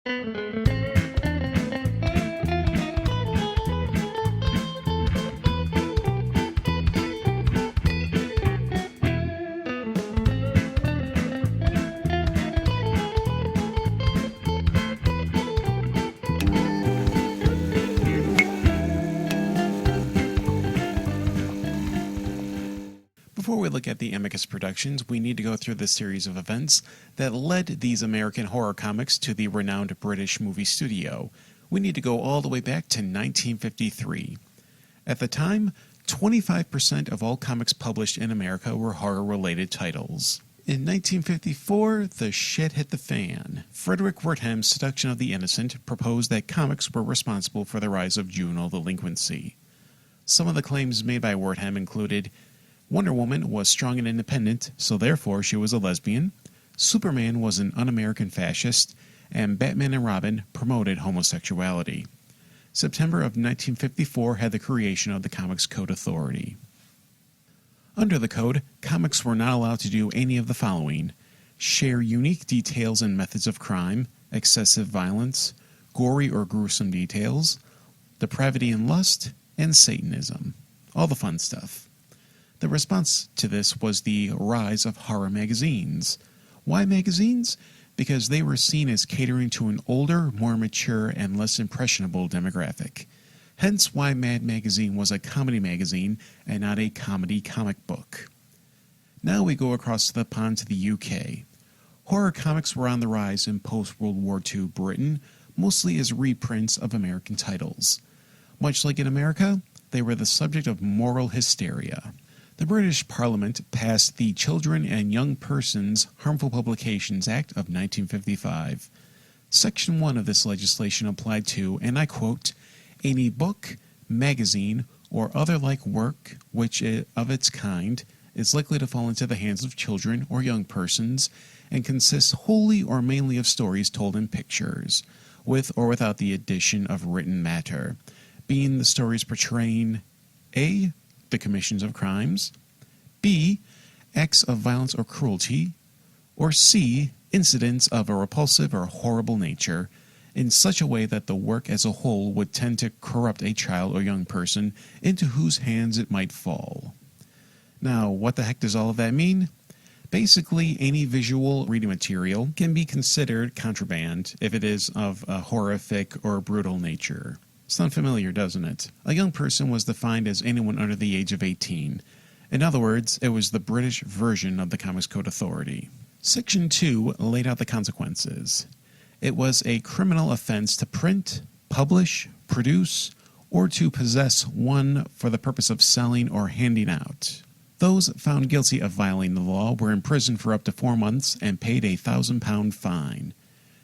Before we look at the Amicus productions, we need to go through the series of events that led these American horror comics to the renowned British movie studio. We need to go all the way back to 1953. At the time, 25% of all comics published in America were horror-related titles. In 1954, the shit hit the fan. Frederick Wertham's Seduction of the Innocent proposed that comics were responsible for the rise of juvenile delinquency. Some of the claims made by Wertham included Wonder Woman was strong and independent, so therefore she was a lesbian. Superman was an un-American fascist, and Batman and Robin promoted homosexuality. September of 1954 had the creation of the Comics Code Authority. Under the code, comics were not allowed to do any of the following: share unique details and methods of crime, excessive violence, gory or gruesome details, depravity and lust, and Satanism. All the fun stuff. The response to this was the rise of horror magazines. Why magazines? Because they were seen as catering to an older, more mature, and less impressionable demographic. Hence why Mad Magazine was a comedy magazine and not a comedy comic book. Now we go across the pond to the UK. Horror comics were on the rise in post-World War II Britain, mostly as reprints of American titles. Much like in America, they were the subject of moral hysteria. The British Parliament passed the Children and Young Persons Harmful Publications Act of 1955. Section 1 of this legislation applied to, and I quote, any book, magazine, or other like work which of its kind is likely to fall into the hands of children or young persons and consists wholly or mainly of stories told in pictures, with or without the addition of written matter, being the stories portraying A. the commissions of crimes, B. acts of violence or cruelty, or C. incidents of a repulsive or horrible nature, in such a way that the work as a whole would tend to corrupt a child or young person into whose hands it might fall. Now, what the heck does all of that mean? Basically, any visual reading material can be considered contraband if it is of a horrific or brutal nature. Sound familiar, doesn't it? A young person was defined as anyone under the age of 18. In other words, it was the British version of the Comics Code Authority. Section 2 laid out the consequences. It was a criminal offense to print, publish, produce, or to possess one for the purpose of selling or handing out. Those found guilty of violating the law were imprisoned for up to 4 months and paid a £1,000 fine.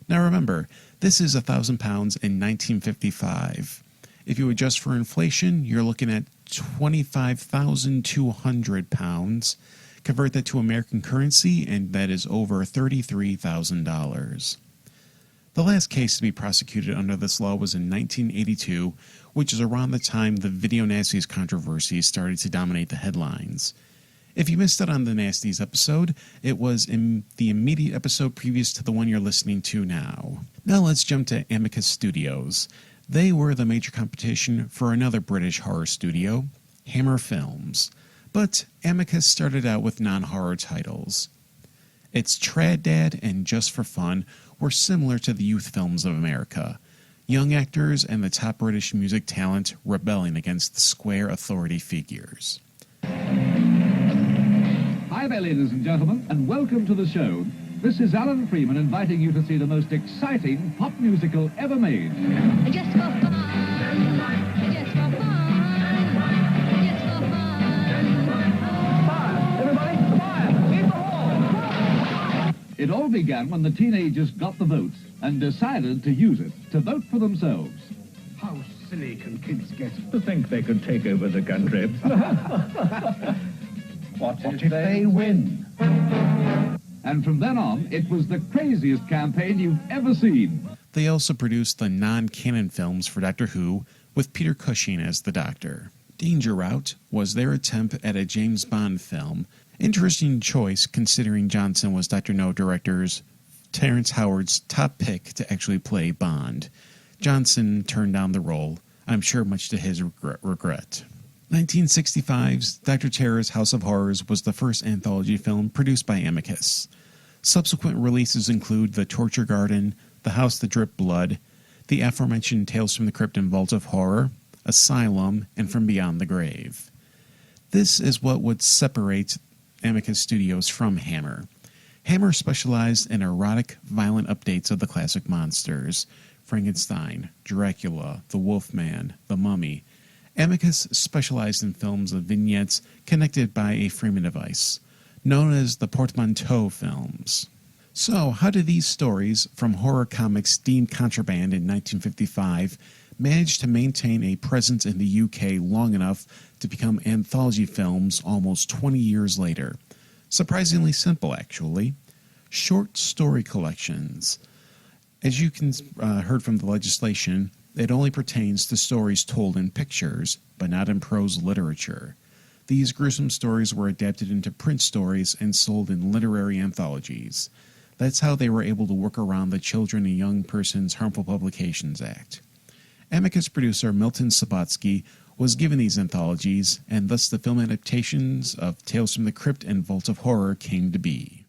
Now remember, this is £1,000 in 1955. If you adjust for inflation, you're looking at £25,200. Convert that to American currency, and that is over $33,000. The last case to be prosecuted under this law was in 1982, which is around the time the Video Nasties controversy started to dominate the headlines. If you missed out on the Nasties episode, it was in the immediate episode previous to the one you're listening to now. Now let's jump to Amicus Studios. They were the major competition for another British horror studio, Hammer Films. But Amicus started out with non-horror titles. Its Trad Dad and Just for Fun were similar to the youth films of America. Young actors and the top British music talent rebelling against the square authority figures. Hi there, ladies and gentlemen, and welcome to the show. This is Alan Freeman inviting you to see the most exciting pop musical ever made. Just for fun, just for fun, just for fun. Fire! Everybody, fire! Leave the hall! It all began when the teenagers got the votes and decided to use it to vote for themselves. How silly can kids get to think they could take over the country? What if they win? And from then on, it was the craziest campaign you've ever seen. They also produced the non-canon films for Doctor Who, with Peter Cushing as the Doctor. Danger Route was their attempt at a James Bond film. Interesting choice, considering Johnson was Dr. No director's Terrence Howard's top pick to actually play Bond. Johnson turned down the role, I'm sure much to his regret. 1965's Dr. Terror's House of Horrors was the first anthology film produced by Amicus. Subsequent releases include The Torture Garden, The House That Dripped Blood, the aforementioned Tales from the Crypt and Vault of Horror, Asylum, and From Beyond the Grave. This is what would separate Amicus Studios from Hammer. Hammer specialized in erotic, violent updates of the classic monsters: Frankenstein, Dracula, the Wolfman, the Mummy. Amicus specialized in films of vignettes connected by a framing device, known as the portmanteau films. So, how did these stories from horror comics deemed contraband in 1955 manage to maintain a presence in the UK long enough to become anthology films almost 20 years later? Surprisingly simple, actually. Short story collections. As you can heard from the legislation, it only pertains to stories told in pictures, but not in prose literature. These gruesome stories were adapted into print stories and sold in literary anthologies. That's how they were able to work around the Children and Young Persons Harmful Publications Act. Amicus producer Milton Subotsky was given these anthologies, and thus the film adaptations of Tales from the Crypt and Vault of Horror came to be.